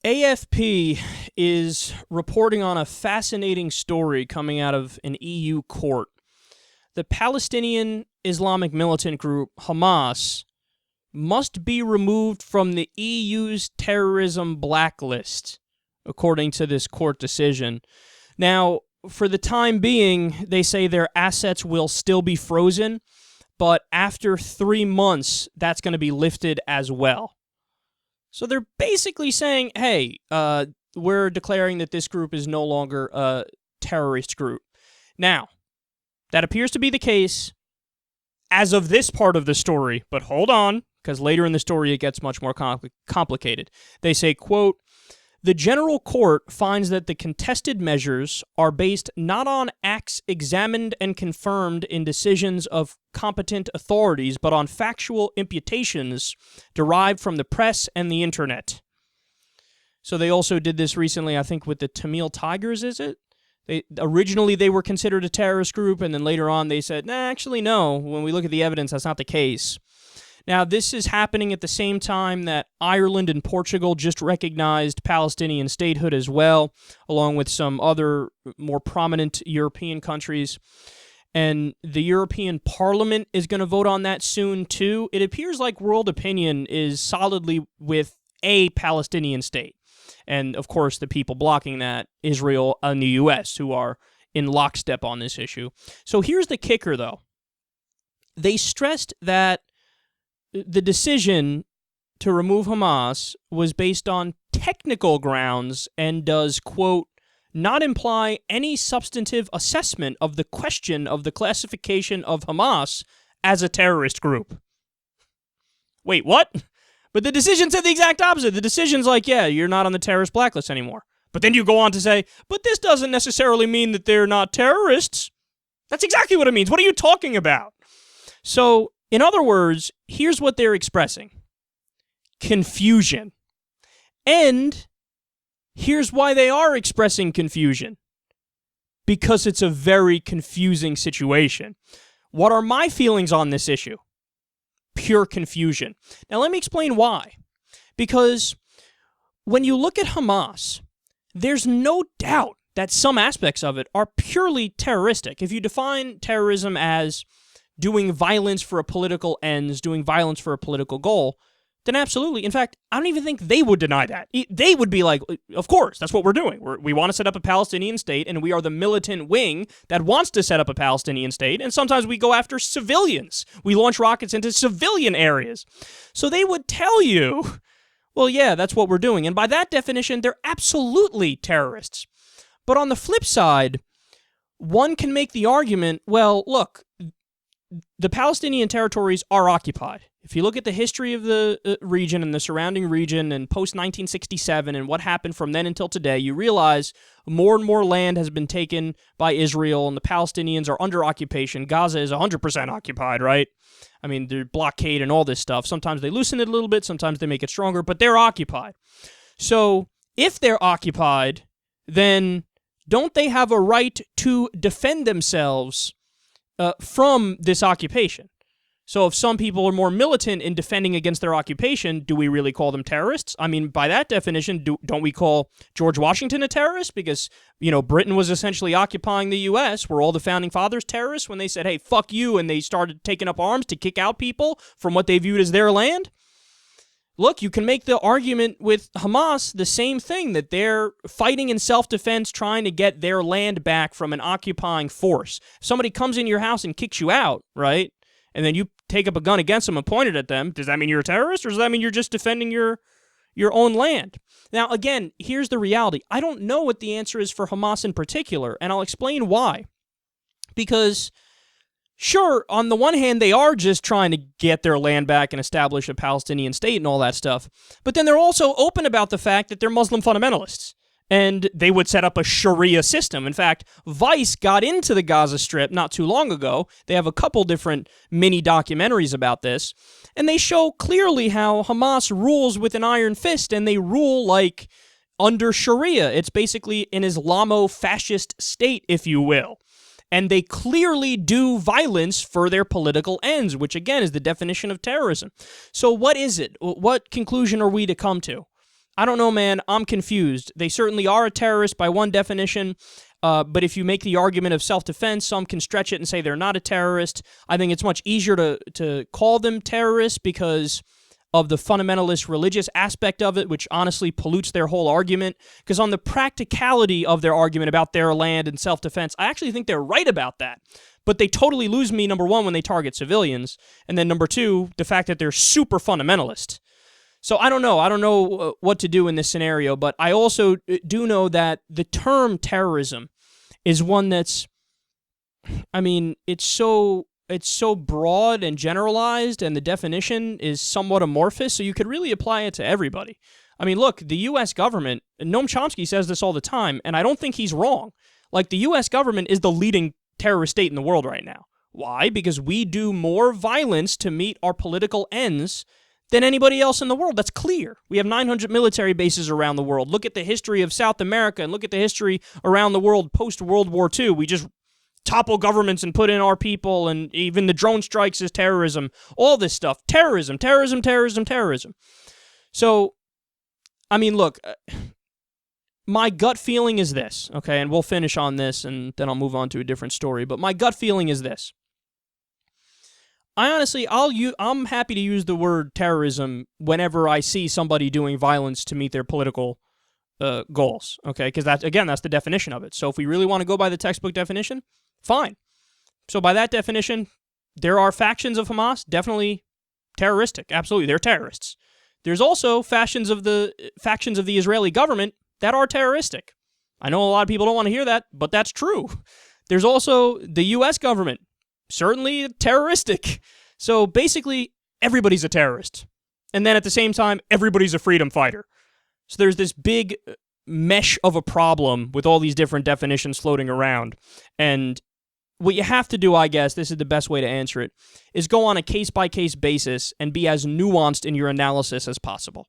AFP is reporting on a fascinating story coming out of an EU court. The Palestinian Islamic militant group, Hamas, must be removed from the EU's terrorism blacklist, according to this court decision. Now, for the time being, they say their assets will still be frozen, but after 3 months, that's going to be lifted as well. So they're basically saying, hey, we're declaring that this group is no longer a terrorist group. Now, that appears to be the case as of this part of the story, but hold on, because later in the story it gets much more complicated. They say, quote, the General Court finds that the contested measures are based not on acts examined and confirmed in decisions of competent authorities, but on factual imputations derived from the press and the internet. So they also did this recently, I think, with the Tamil Tigers, is it? Originally they were considered a terrorist group, and then later on they said, nah, actually no, when we look at the evidence, that's not the case. Now, this is happening at the same time that Ireland and Portugal just recognized Palestinian statehood as well, along with some other more prominent European countries. And the European Parliament is going to vote on that soon, too. It appears like world opinion is solidly with a Palestinian state. And, of course, the people blocking that, Israel and the U.S., who are in lockstep on this issue. So here's the kicker, though. They stressed that the decision to remove Hamas was based on technical grounds and does, quote, not imply any substantive assessment of the question of the classification of Hamas as a terrorist group. Wait, what? But the decision said the exact opposite. The decision's like, yeah, you're not on the terrorist blacklist anymore. But then you go on to say, but this doesn't necessarily mean that they're not terrorists. That's exactly what it means. What are you talking about? So, in other words, here's what they're expressing. Confusion. And here's why they are expressing confusion. Because it's a very confusing situation. What are my feelings on this issue? Pure confusion. Now, let me explain why. Because when you look at Hamas, there's no doubt that some aspects of it are purely terroristic. If you define terrorism as doing violence for a political ends, doing violence for a political goal, then absolutely. In fact, I don't even think they would deny that. They would be like, of course, that's what we're doing. We want to set up a Palestinian state, and we are the militant wing that wants to set up a Palestinian state, and sometimes we go after civilians. We launch rockets into civilian areas. So they would tell you, well, yeah, that's what we're doing. And by that definition, they're absolutely terrorists. But on the flip side, one can make the argument, well, look, the Palestinian territories are occupied. If you look at the history of the region and the surrounding region and post-1967 and what happened from then until today, you realize more and more land has been taken by Israel and the Palestinians are under occupation. Gaza is 100% occupied, right? I mean, they're blockade and all this stuff. Sometimes they loosen it a little bit, sometimes they make it stronger, but they're occupied. So if they're occupied, then don't they have a right to defend themselves from this occupation? So if some people are more militant in defending against their occupation, do we really call them terrorists? I mean, by that definition, don't we call George Washington a terrorist? Because, you know, Britain was essentially occupying the U.S. Were all the founding fathers terrorists when they said, hey, fuck you, and they started taking up arms to kick out people from what they viewed as their land? Look, you can make the argument with Hamas the same thing, that they're fighting in self-defense, trying to get their land back from an occupying force. If somebody comes in your house and kicks you out, right, and then you take up a gun against them and point it at them, does that mean you're a terrorist, or does that mean you're just defending your own land? Now, again, here's the reality. I don't know what the answer is for Hamas in particular, and I'll explain why. Because sure, on the one hand, they are just trying to get their land back and establish a Palestinian state and all that stuff. But then they're also open about the fact that they're Muslim fundamentalists. And they would set up a Sharia system. In fact, Vice got into the Gaza Strip not too long ago. They have a couple different mini documentaries about this. And they show clearly how Hamas rules with an iron fist, and they rule like under Sharia. It's basically an Islamo-fascist state, if you will. And they clearly do violence for their political ends, which again is the definition of terrorism. So what is it? What conclusion are we to come to? I don't know, man. I'm confused. They certainly are a terrorist by one definition, but if you make the argument of self-defense, some can stretch it and say they're not a terrorist. I think it's much easier to call them terrorists because of the fundamentalist religious aspect of it, which honestly pollutes their whole argument. Because on the practicality of their argument about their land and self-defense, I actually think they're right about that. But they totally lose me, number one, when they target civilians, and then number two, the fact that they're super fundamentalist. So I don't know. I don't know what to do in this scenario, but I also do know that the term terrorism is one that's, I mean, it's so broad and generalized, and the definition is somewhat amorphous, so you could really apply it to everybody. I mean, look, the U.S. government, Noam Chomsky says this all the time, and I don't think he's wrong. Like, the U.S. government is the leading terrorist state in the world right now. Why? Because we do more violence to meet our political ends than anybody else in the world. That's clear. We have 900 military bases around the world. Look at the history of South America and look at the history around the world post-World War II. We just topple governments and put in our people, and even the drone strikes is terrorism. All this stuff. Terrorism, terrorism, terrorism, terrorism. So, I mean, look, my gut feeling is this, okay, and we'll finish on this, and then I'll move on to a different story, but my gut feeling is this. I honestly, I'm happy to use the word terrorism whenever I see somebody doing violence to meet their political goals, okay? Because that's the definition of it. So if we really want to go by the textbook definition, fine. So by that definition, there are factions of Hamas, definitely terroristic. Absolutely, they're terrorists. There's also factions of the Israeli government that are terroristic. I know a lot of people don't want to hear that, but that's true. There's also the U.S. government, certainly terroristic. So basically, everybody's a terrorist. And then at the same time, everybody's a freedom fighter. So there's this big mesh of a problem with all these different definitions floating around. And what you have to do, I guess, this is the best way to answer it, is go on a case-by-case basis and be as nuanced in your analysis as possible.